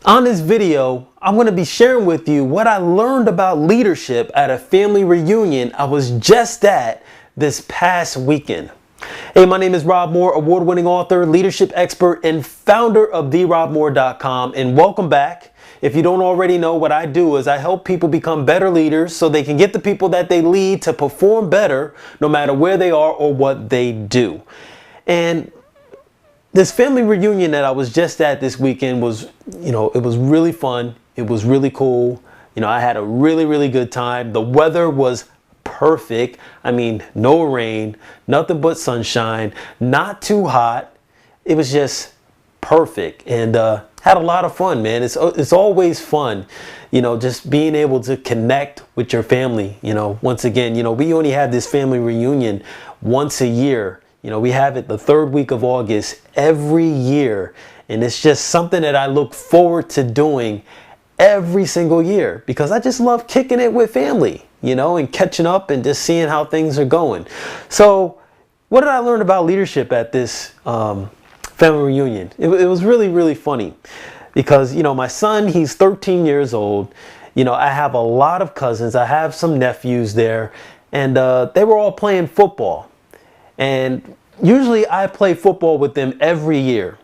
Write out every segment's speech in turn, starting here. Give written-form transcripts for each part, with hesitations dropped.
On this video, I'm going to be sharing with you what I learned about leadership at a family reunion I was just at this past weekend. Hey, my name is Rob Moore, award-winning author, leadership expert, and founder of therobmoore.com, and welcome back. If you don't already know, what I do is I help people become better leaders so they can get the people that they lead to perform better no matter where they are or what they do. And this family reunion that I was just at this weekend was, it was really fun. It was really cool. I had a really good time. The weather was perfect. I mean, no rain, nothing but sunshine, not too hot. It was just perfect, and had a lot of fun, man. It's always fun, just being able to connect with your family. Once again, we only have this family reunion once a year. We have it the third week of August every year, and it's just something that I look forward to doing every single year because I just love kicking it with family, and catching up and just seeing how things are going. So what did I learn about leadership at this family reunion? It was really funny because, my son, he's 13 years old. I have a lot of cousins. I have some nephews there, and they were all playing football. And usually I play football with them every year,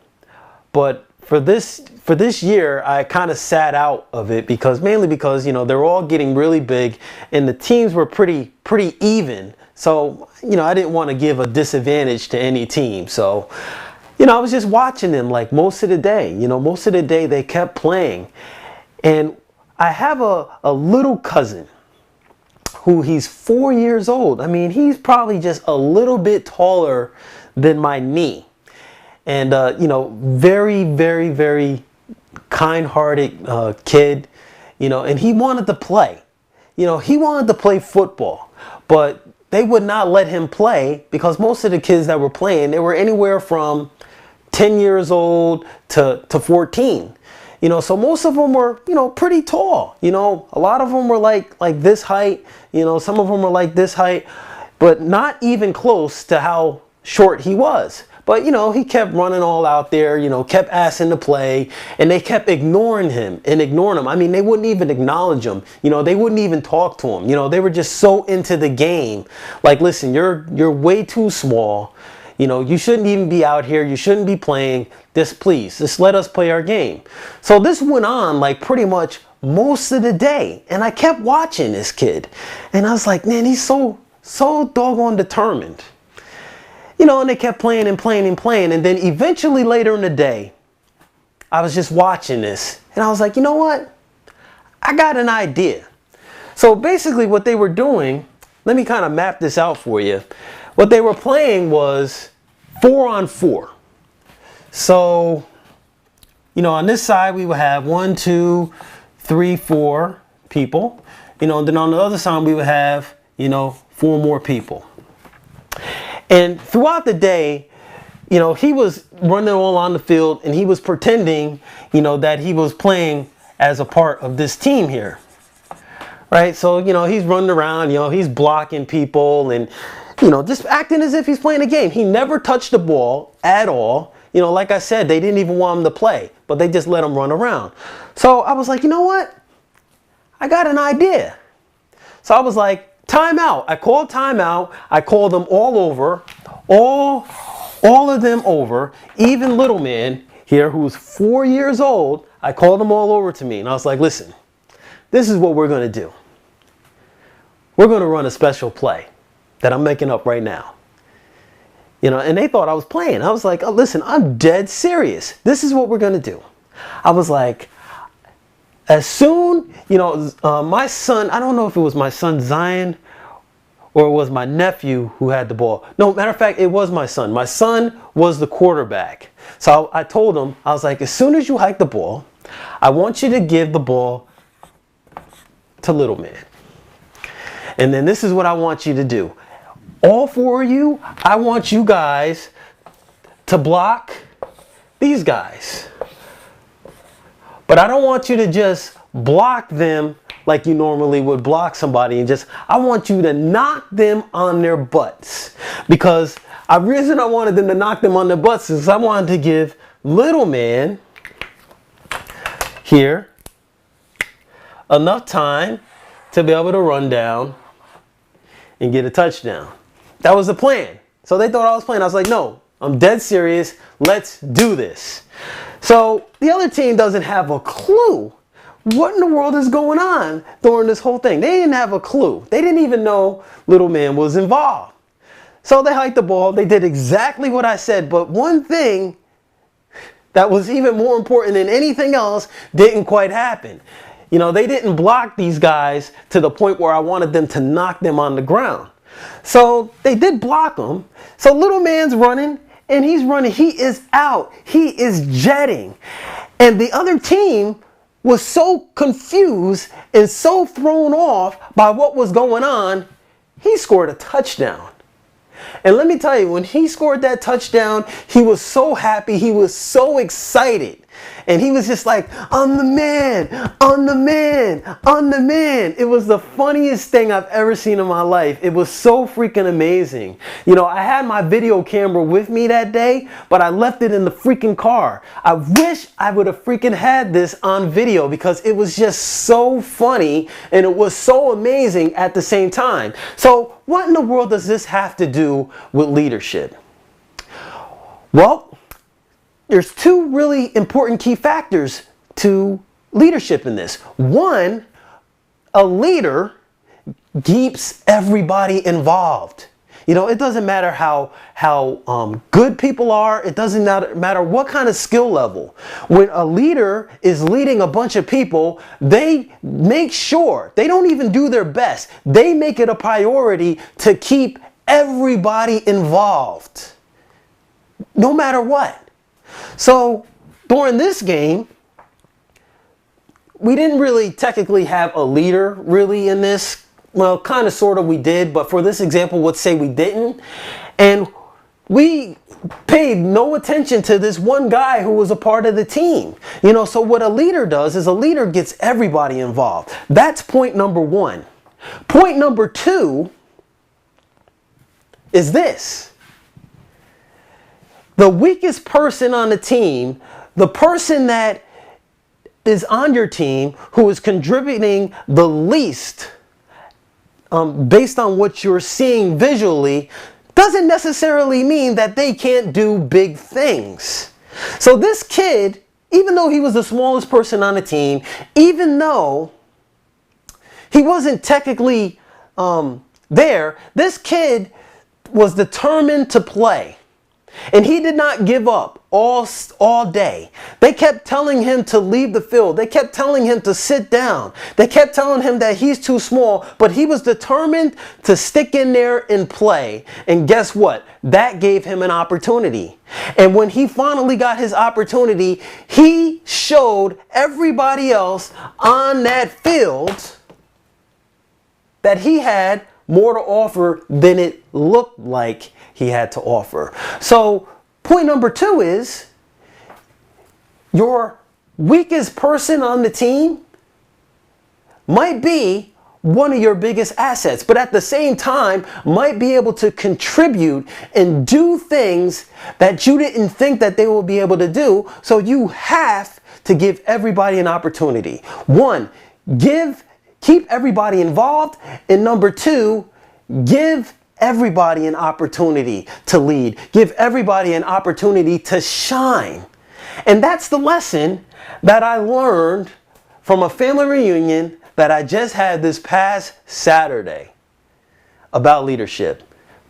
but for this year I kind of sat out of it mainly because they're all getting really big and the teams were pretty even. So I didn't want to give a disadvantage to any team. So I was just watching them like most of the day. Most of the day they kept playing, and I have a little cousin who he's 4 years old. I mean, he's probably just a little bit taller than my knee. And, very kind-hearted kid, and he wanted to play. He wanted to play football, but they would not let him play because most of the kids that were playing, they were anywhere from 10 years old to 14. So most of them were, pretty tall. A lot of them were like this height. Some of them were like this height, but not even close to how short he was. But, he kept running all out there, kept asking to play, and they kept ignoring him. I mean, they wouldn't even acknowledge him. They wouldn't even talk to him. They were just so into the game. Like, listen, you're way too small. You shouldn't even be out here. You shouldn't be playing. Please, just let us play our game. So this went on like pretty much most of the day. And I kept watching this kid. And I was like, man, he's so doggone determined. And they kept playing and playing and playing. And then eventually later in the day, I was just watching this. And I was like, you know what? I got an idea. So basically what they were doing, let me kind of map this out for you. What they were playing was 4-on-4. So, on this side we would have 1, 2, 3, 4 people. And then on the other side we would have, 4 more people. And throughout the day, he was running all on the field and he was pretending, that he was playing as a part of this team here. Right? So, he's running around, he's blocking people and just acting as if he's playing a game. He never touched the ball at all. Like I said, they didn't even want him to play, but they just let him run around. So I was like, you know what? I got an idea. So I was like, timeout. I called timeout. I called them all over, all of them over, even little man here who's 4 years old. I called them all over to me and I was like, listen, this is what we're going to do. We're going to run a special play that I'm making up right now. And they thought I was playing. I was like, oh, listen, I'm dead serious. This is what we're going to do. I was like, as soon, my son, I don't know if it was my son Zion or it was my nephew who had the ball. No, matter of fact, it was my son. My son was the quarterback. So I told him, I was like, as soon as you hike the ball, I want you to give the ball to little man. And then this is what I want you to do. All 4 of you, I want you guys to block these guys. But I don't want you to just block them like you normally would block somebody I want you to knock them on their butts. Because the reason I wanted them to knock them on their butts is I wanted to give little man here enough time to be able to run down and get a touchdown. That was the plan. So they thought I was playing. I was like, no, I'm dead serious. Let's do this. So the other team doesn't have a clue what in the world is going on during this whole thing. They didn't have a clue. They didn't even know little man was involved. So they hiked the ball. They did exactly what I said. But one thing that was even more important than anything else didn't quite happen. You know, they didn't block these guys to the point where I wanted them to knock them on the ground. So they did block them. So little man's running and he's running. He is out. He is jetting. And the other team was so confused and so thrown off by what was going on, he scored a touchdown. And let me tell you, when he scored that touchdown, he was so happy. He was so excited. And he was just like, I'm the man, I'm the man, I'm the man. It was the funniest thing I've ever seen in my life. It was so freaking amazing. You know, I had my video camera with me that day, but I left it in the freaking car. I wish I would have freaking had this on video because it was just so funny and it was so amazing at the same time. So what in the world does this have to do with leadership? Well, there's two really important key factors to leadership in this. One, a leader keeps everybody involved. You know, it doesn't matter how good people are. It doesn't matter what kind of skill level. When a leader is leading a bunch of people, they make sure, they don't even do their best. They make it a priority to keep everybody involved, no matter what. So during this game, we didn't really technically have a leader really in this. Well, kind of, sort of we did, but for this example, let's say we didn't. And we paid no attention to this one guy who was a part of the team. You know, so what a leader does is a leader gets everybody involved. That's point number one. Point number two is this. The weakest person on the team, the person that is on your team who is contributing the least based on what you're seeing visually, doesn't necessarily mean that they can't do big things. So this kid, even though he was the smallest person on the team, even though he wasn't technically there, this kid was determined to play. And he did not give up all day. They kept telling him to leave the field. They kept telling him to sit down. They kept telling him that he's too small, but he was determined to stick in there and play. And guess what? That gave him an opportunity. And when he finally got his opportunity, he showed everybody else on that field that he had more to offer than it looked like he had to offer. So point number two is your weakest person on the team might be one of your biggest assets, but at the same time might be able to contribute and do things that you didn't think that they will be able to do. So you have to give everybody an opportunity. One, keep everybody involved, and number two, give everybody an opportunity to lead. Give everybody an opportunity to shine. And that's the lesson that I learned from a family reunion that I just had this past Saturday about leadership.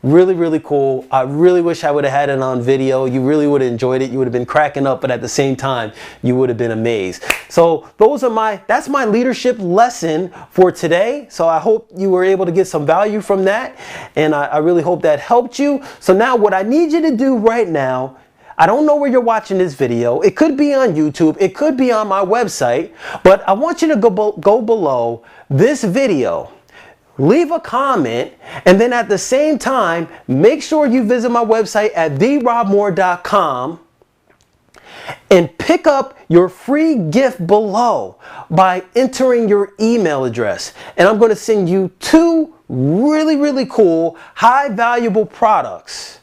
Really, really cool. I really wish I would have had it on video. You really would have enjoyed it. You would have been cracking up, but at the same time, you would have been amazed. So that's my leadership lesson for today. So I hope you were able to get some value from that. And I really hope that helped you. So now what I need you to do right now, I don't know where you're watching this video. It could be on YouTube. It could be on my website. But I want you to go below this video. Leave a comment, and then at the same time, make sure you visit my website at therobmoore.com and pick up your free gift below by entering your email address. And I'm going to send you two really, really cool, high valuable products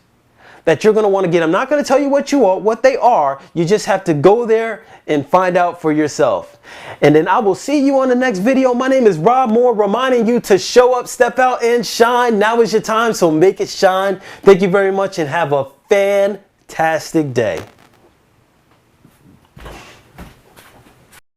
that you're going to want to get. I'm not going to tell you what they are. You just have to go there and find out for yourself. And then I will see you on the next video. My name is Rob Moore, reminding you to show up, step out, and shine. Now is your time, so make it shine. Thank you very much and have a fantastic day.